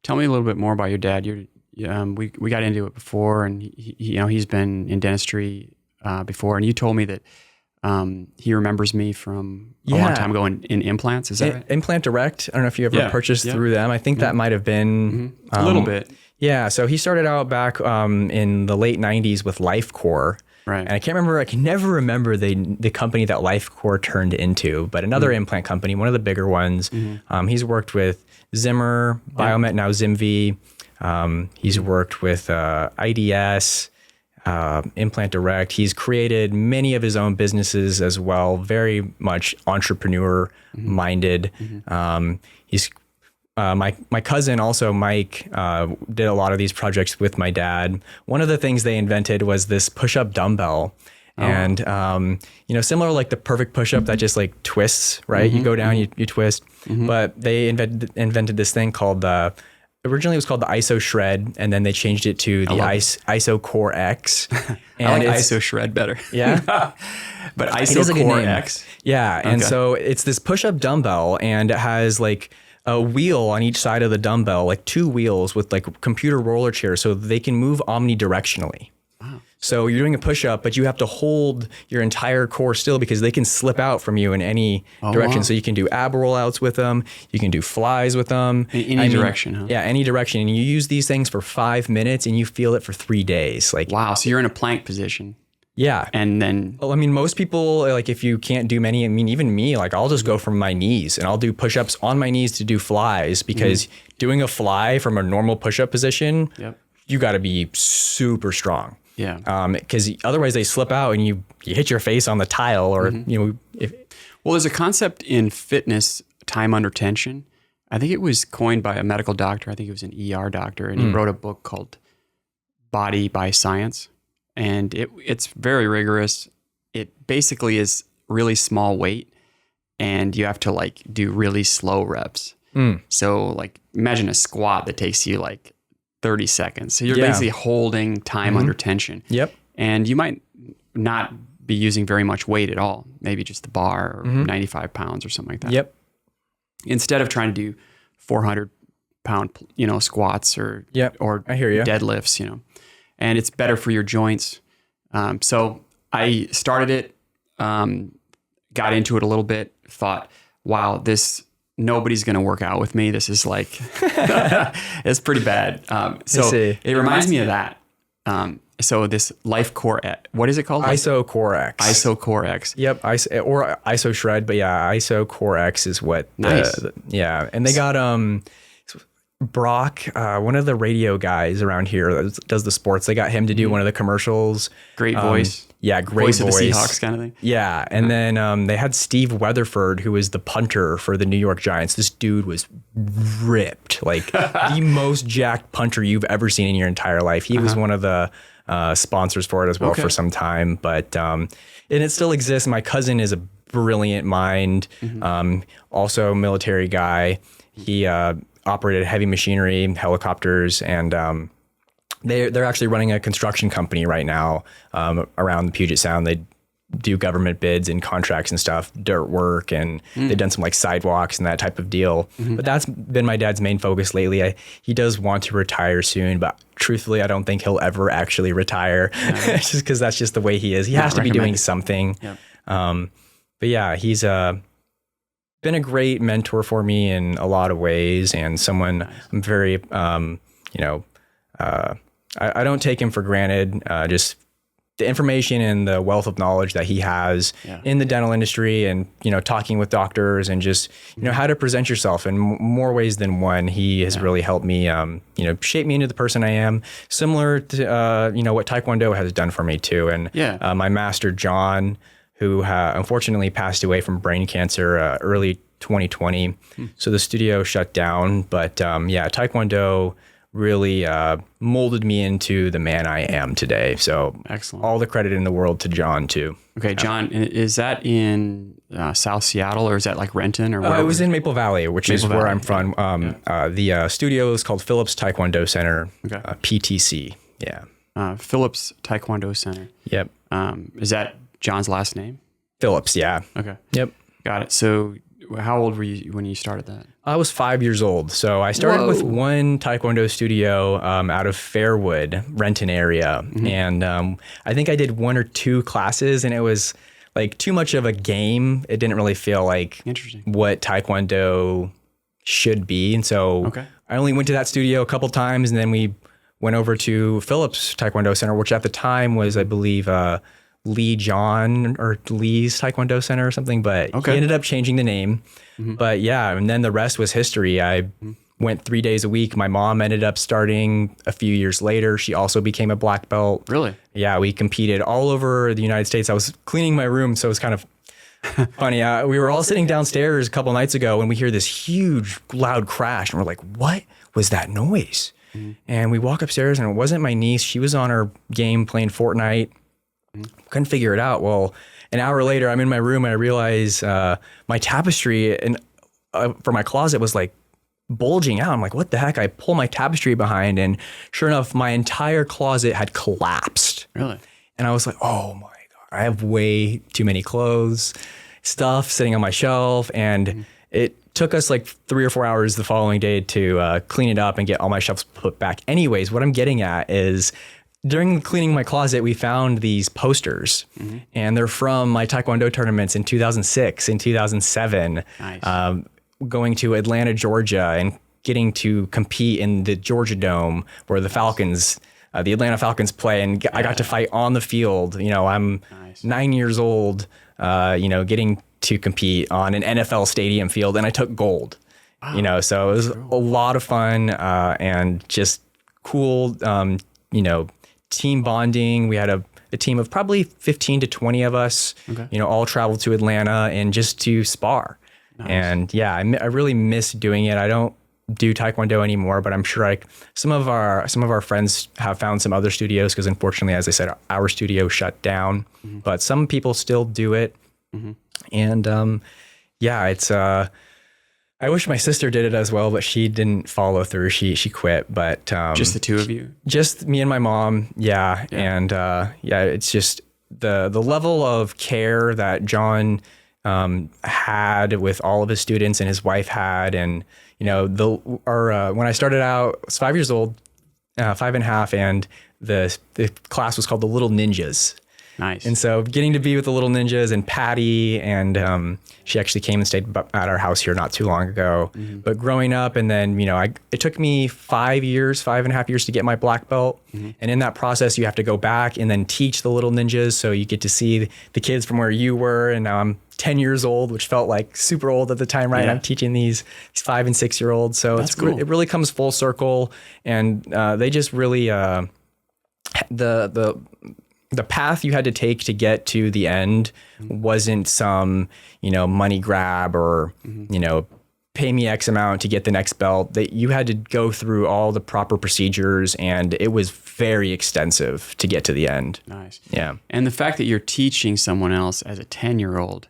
Tell me a little bit more about your dad. We got into it before, and he's been in dentistry before, and you told me that he remembers me from a long time ago in implants. Is that right? Implant Direct. I don't know if you ever purchased through them. I think that might have been a little bit. Yeah. So he started out back in the late 90s with LifeCore. Right. And I can never remember the company that LifeCore turned into, but another implant company, one of the bigger ones. He's worked with Zimmer, Biomet, now ZimV. He's worked with IDS, Implant Direct. He's created many of his own businesses as well, very much entrepreneur minded. He's my cousin also, Mike, did a lot of these projects with my dad. One of the things they invented was this push-up dumbbell. And, similar like the perfect push-up that just like twists, right? You go down, you twist. But they invented this thing called originally it was called the ISO Shred, and then they changed it to the ISO Core X. And I like ISO Shred better. Yeah. But ISO Core X. Yeah. Okay. And so it's this push-up dumbbell, and it has like a wheel on each side of the dumbbell, like 2 wheels with like computer roller chairs, so they can move omnidirectionally. Wow. So you're doing a push-up, but you have to hold your entire core still because they can slip out from you in any direction. Wow. So you can do ab rollouts with them. You can do flies with them. In any direction, huh? Yeah, any direction. And you use these things for 5 minutes and you feel it for 3 days. Like, wow. So you're in a plank position. Yeah. And then... Well, I mean, most people, like if you can't do many, I mean, even me, like I'll just go from my knees and I'll do push-ups on my knees to do flies because doing a fly from a normal push-up position, you got to be super strong. Yeah. Because otherwise they slip out and you hit your face on the tile or, Well, there's a concept in fitness, time under tension. I think it was coined by a medical doctor. I think it was an ER doctor. And he wrote a book called Body by Science. And it's very rigorous. It basically is really small weight. And you have to like do really slow reps. So like imagine a squat that takes you like 30 seconds. So you're basically holding time under tension. Yep. And you might not be using very much weight at all. Maybe just the bar or 95 pounds or something like that. Yep. Instead of trying to do 400 pound, squats or I hear you. deadlifts, and it's better for your joints. So I started it, got into it a little bit, thought, wow, nobody's going to work out with me. This is like, it's pretty bad. So it reminds me of that. So this LifeCore, what is it called? ISO Core X. ISO Core X. Yep. Or ISO Shred, but ISO Core X is what. Nice. And they got, Brock, one of the radio guys around here that does the sports, they got him to do one of the commercials. Great voice. Yeah, great voice. Of the Seahawks kind of thing. Yeah, and then they had Steve Weatherford, who was the punter for the New York Giants. This dude was ripped, like the most jacked punter you've ever seen in your entire life. He was one of the sponsors for it as well for some time, but and it still exists. My cousin is a brilliant mind, also military guy. He operated heavy machinery, helicopters, and they're actually running a construction company right now around the Puget Sound. They do government bids and contracts and stuff, dirt work, and they've done some like sidewalks and that type of deal. But that's been my dad's main focus lately. He does want to retire soon, but truthfully, I don't think he'll ever actually retire just because that's just the way he is. He has to be doing something. Yep. But yeah, he's been a great mentor for me in a lot of ways, and someone I'm very, I don't take him for granted. Just the information and the wealth of knowledge that he has in the dental industry, and talking with doctors, and just how to present yourself in more ways than one. He has really helped me, shape me into the person I am. Similar to what Taekwondo has done for me too. And my master John, who unfortunately passed away from brain cancer early 2020. So the studio shut down, but Taekwondo really molded me into the man I am today. So excellent. All the credit in the world to John too. Okay, John, is that in South Seattle, or is that like Renton, or where? It was in Maple Valley, which is where I'm from. The studio is called Phillips Taekwondo Center, PTC. Yeah. Phillips Taekwondo Center. Yep. Is that John's last name? Phillips, yeah. Okay. Yep. Got it. So how old were you when you started that? I was 5 years old. So I started with one Taekwondo studio out of Fairwood, Renton area. And I think I did 1 or 2 classes, and it was like too much of a game. It didn't really feel like what Taekwondo should be. And so I only went to that studio a couple times, and then we went over to Phillips Taekwondo Center, which at the time was, I believe, Lee John or Lee's Taekwondo Center or something, but he ended up changing the name. But yeah, and then the rest was history. I went 3 days a week. My mom ended up starting a few years later. She also became a black belt. Really? Yeah, we competed all over the United States. I was cleaning my room, so it was kind of funny. We were all sitting downstairs a couple nights ago and we hear this huge loud crash, and we're like, what was that noise? And we walk upstairs, and it wasn't my niece. She was on her game playing Fortnite. Couldn't figure it out. Well, an hour later, I'm in my room and I realize my tapestry for my closet was like bulging out. I'm like, what the heck? I pull my tapestry behind, and sure enough, my entire closet had collapsed. Really? And I was like, oh my God, I have way too many clothes, stuff sitting on my shelf. And it took us like 3 or 4 hours the following day to clean it up and get all my shelves put back. Anyways, what I'm getting at is, during cleaning my closet, we found these posters, and they're from my Taekwondo tournaments in 2006 and 2007, going to Atlanta, Georgia, and getting to compete in the Georgia Dome where the Falcons, the Atlanta Falcons play. And I got to fight on the field. You know, I'm 9 years old, you know, getting to compete on an NFL stadium field, and I took gold. Wow. You know, so it was a lot of fun and just cool, you know, team bonding. We had a team of probably 15 to 20 of us, you know, all traveled to Atlanta and just to spar. And yeah, I really miss doing it. I don't do Taekwondo anymore, but I'm sure some of our friends have found some other studios, because unfortunately, as I said, our studio shut down, but some people still do it. And yeah, it's I wish my sister did it as well, but she didn't follow through. She quit. But just the two of you? Just me and my mom. Yeah. And yeah, it's just the level of care that John had with all of his students, and his wife had. And, you know, when I started out, I was 5 years old, 5.5, and the class was called the Little Ninjas. Nice. And so getting to be with the Little Ninjas and Patty, and she actually came and stayed at our house here not too long ago. But growing up, and then, you know, it took me 5.5 years to get my black belt. And in that process, you have to go back and then teach the Little Ninjas. So you get to see the kids from where you were. And now I'm 10 years old, which felt like super old at the time, right? I'm teaching these 5 and 6 year olds. So it's cool. It really comes full circle. And they just really, the path you had to take to get to the end wasn't some, you know, money grab or, you know, pay me X amount to get the next belt. That you had to go through all the proper procedures, and it was very extensive to get to the end. Nice. Yeah. And the fact that you're teaching someone else as a 10-year-old,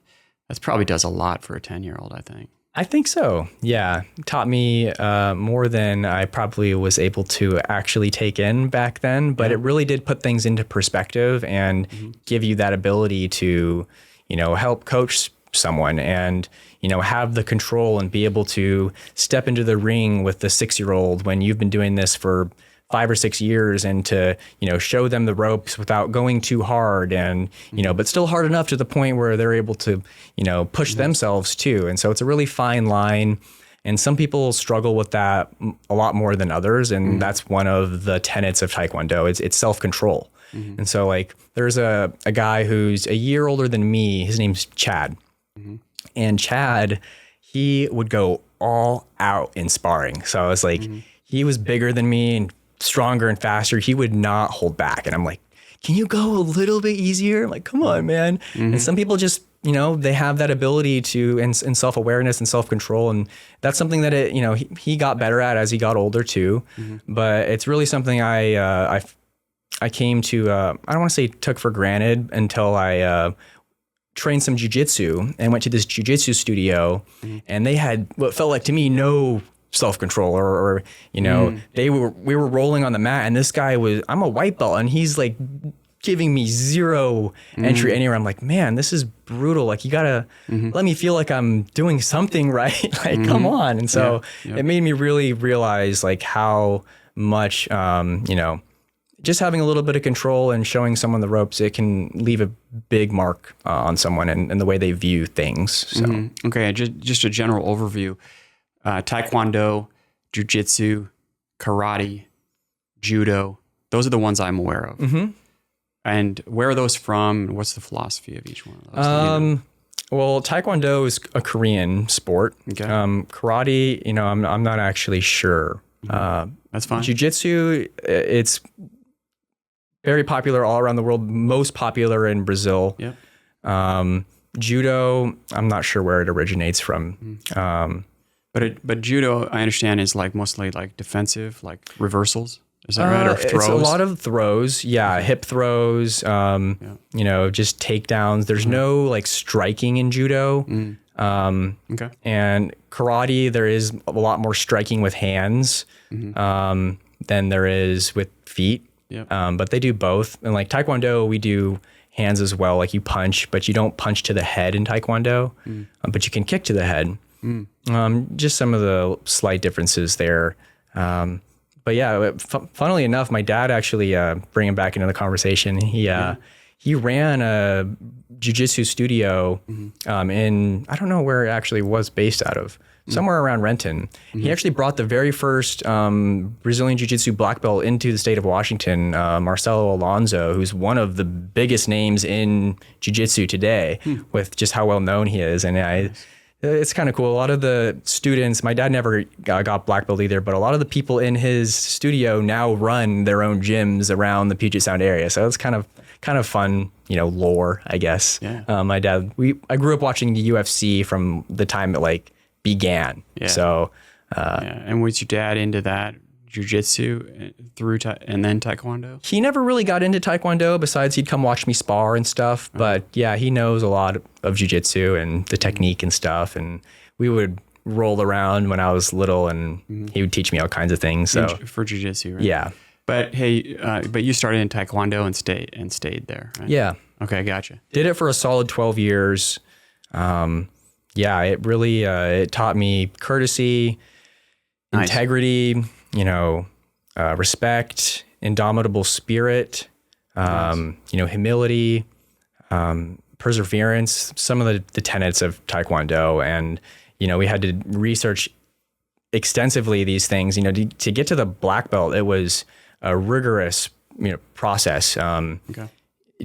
that probably does a lot for a 10-year-old, I think. I think so. Yeah. Taught me more than I probably was able to actually take in back then, but it really did put things into perspective and give you that ability to, you know, help coach someone and, you know, have the control and be able to step into the ring with the 6-year-old when you've been doing this for 5 or 6 years, and to, you know, show them the ropes without going too hard, and, you know, but still hard enough to the point where they're able to, you know, push themselves too. And so it's a really fine line, and some people struggle with that a lot more than others. And that's one of the tenets of Taekwondo. It's self-control. And so, like, there's a guy who's a year older than me. His name's Chad. And Chad, he would go all out in sparring. So I was like, he was bigger than me and stronger and faster. He would not hold back. And I'm like, can you go a little bit easier? I'm like, come on, man. And some people just, you know, they have that ability to, and self-awareness and self-control. And that's something that, you know, he got better at as he got older too. But it's really something I came to, I don't want to say took for granted until I trained some jujitsu and went to this jujitsu studio, and they had what felt like to me no self-control or you know, we were rolling on the mat, and this guy I'm a white belt, and he's like giving me zero entry anywhere. I'm like, man, this is brutal. Like, you gotta let me feel like I'm doing something right. Like, come on. And so it made me really realize like how much, just having a little bit of control and showing someone the ropes, it can leave a big mark on someone and the way they view things. So, Okay. Just a general overview, Taekwondo, Jiu-Jitsu, karate, judo. Those are the ones I'm aware of. And where are those from? What's the philosophy of each one of those? Well, Taekwondo is a Korean sport. Okay. Karate, I'm not actually sure. That's fine. Jiu-Jitsu, it's very popular all around the world, most popular in Brazil. Yep. Judo, I'm not sure where it originates from. But judo, I understand, is like mostly like defensive, like reversals. Is that right? Or throws? It's a lot of throws. Yeah. Hip throws, just takedowns. There's no like striking in judo. Okay. And karate, there is a lot more striking with hands than there is with feet. Yep. But they do both. And like Taekwondo, we do hands as well. Like you punch, but you don't punch to the head in Taekwondo, but you can kick to the head. Just some of the slight differences there. But yeah, funnily enough, my dad actually, bring him back into the conversation. He ran a jiu-jitsu studio in, I don't know where it actually was based out of, somewhere around Renton. He actually brought the very first Brazilian jiu-jitsu black belt into the state of Washington, Marcelo Alonso, who's one of the biggest names in jiu-jitsu today with just how well known he is. And it's kind of cool. A lot of the students, my dad never got black belt either, but a lot of the people in his studio now run their own gyms around the Puget Sound area. So it's kind of fun, lore, I guess. Yeah. My dad, I grew up watching the UFC from the time it like began. Yeah. So, And was your dad into that jiu-jitsu and then Taekwondo? He never really got into Taekwondo besides he'd come watch me spar and stuff. But yeah, he knows a lot of jiu-jitsu and the technique and stuff. And we would roll around when I was little and he would teach me all kinds of things. So For jiu-jitsu, right? Yeah. But hey, but you started in Taekwondo and stayed there, right? Yeah. Okay, gotcha. Did it for a solid 12 years. It really, it taught me courtesy, integrity, respect, indomitable spirit, humility, perseverance, some of the tenets of Taekwondo. And, we had to research extensively these things, to get to the black belt. It was a rigorous, process.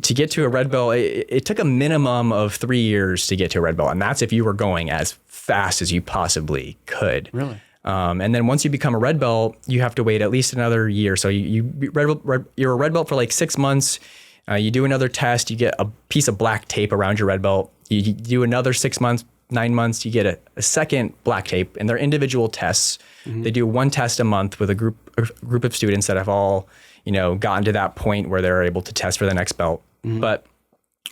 To get to a red belt, it took a minimum of 3 years to get to a red belt. And that's if you were going as fast as you possibly could. Really? And then once you become a red belt, you have to wait at least another year. So you're a red belt for like 6 months. You do another test. You get a piece of black tape around your red belt. You do another 6 months, 9 months. You get a second black tape, and they're individual tests. They do one test a month with a group of students that have all gotten to that point where they're able to test for the next belt. But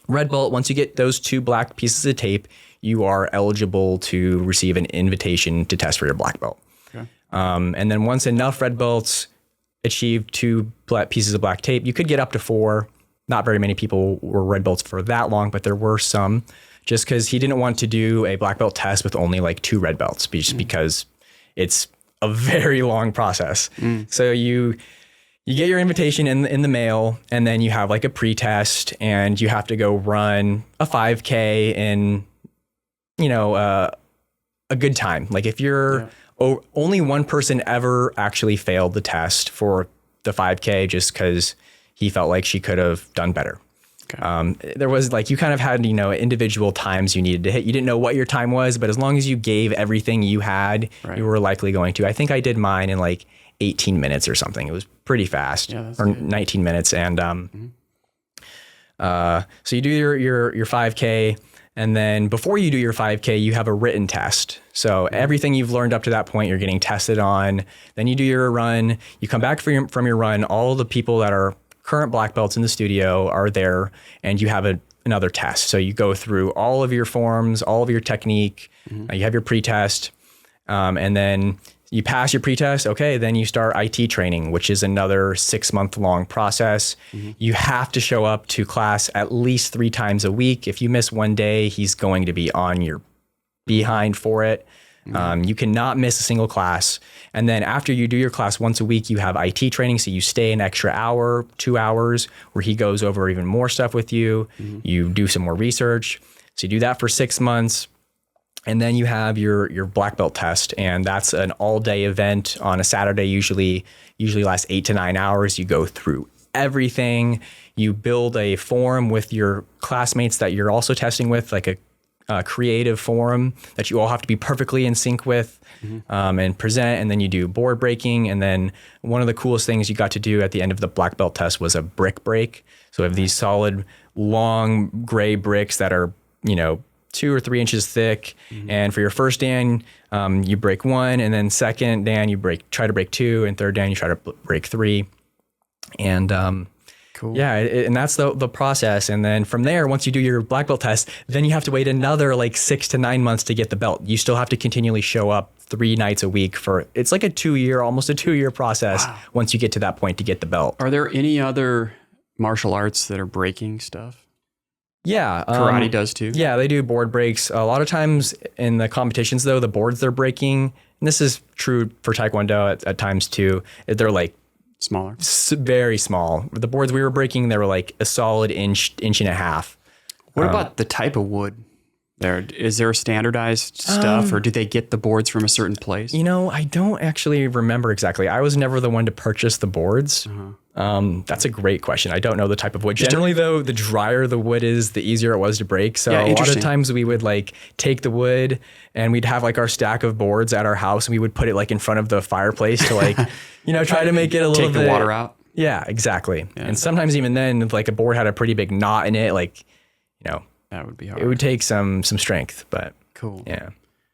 red belt, once you get those 2 black pieces of tape, you are eligible to receive an invitation to test for your black belt. Okay. And then once enough red belts achieve 2 pieces of black tape, you could get up to 4. Not very many people were red belts for that long, but there were some, just because he didn't want to do a black belt test with only like 2 red belts, just because it's a very long process. So you get your invitation in the mail, and then you have like a pre-test, and you have to go run a 5K in, a good time. Like if you're only one person ever actually failed the test for the 5K just because he felt like she could have done better. Okay. There was like, you kind of had, individual times you needed to hit. You didn't know what your time was, but as long as you gave everything you had, you were likely going to. I think I did mine in like 18 minutes or something. It was pretty fast, or good. 19 minutes. And so you do your 5K, and then before you do your 5K, you have a written test. So everything you've learned up to that point, you're getting tested on. Then you do your run. You come back from your run. All the people that are current black belts in the studio are there, and you have another test. So you go through all of your forms, all of your technique. You have your pre-test, and then You pass your pretest, okay, then you start IT training, which is another 6-month long process. You have to show up to class at least 3 times a week. If you miss one day, he's going to be on your behind for it. You cannot miss a single class. And then after you do your class once a week, you have IT training. So you stay an extra hour, 2 hours, where he goes over even more stuff with you. You do some more research. So you do that for 6 months. And then you have your black belt test, and that's an all-day event on a Saturday. Usually lasts 8 to 9 hours. You go through everything. You build a forum with your classmates that you're also testing with, like a creative forum that you all have to be perfectly in sync with, and present. And then you do board breaking. And then one of the coolest things you got to do at the end of the black belt test was a brick break. So we have these solid, long gray bricks that are 2 or 3 inches thick. And for your first Dan, you break 1, and then second Dan, you try to break 2, and third Dan, you try to break 3. And cool. Yeah, and that's the process. And then from there, once you do your black belt test, then you have to wait another like 6 to 9 months to get the belt. You still have to continually show up 3 nights a week it's like almost a 2-year process. Wow. Once you get to that point to get the belt. Are there any other martial arts that are breaking stuff? Yeah. Karate does too? Yeah, they do board breaks. A lot of times in the competitions, though, the boards they're breaking, and this is true for Taekwondo at times too, they're like Smaller? very small. The boards we were breaking, they were like a solid inch and a half. What about the type of wood there? Is there standardized stuff, or do they get the boards from a certain place? I don't actually remember exactly. I was never the one to purchase the boards. That's a great question. I don't know the type of wood. Generally, though, the drier the wood is, the easier it was to break. So a lot of times we would like take the wood and we'd have like our stack of boards at our house, and we would put it like in front of the fireplace to like, try to make it a little bit. Take the water out? Yeah, exactly. Yeah. And sometimes even then, if like a board had a pretty big knot in it, like, that would be hard. It would take some strength, but cool. Yeah.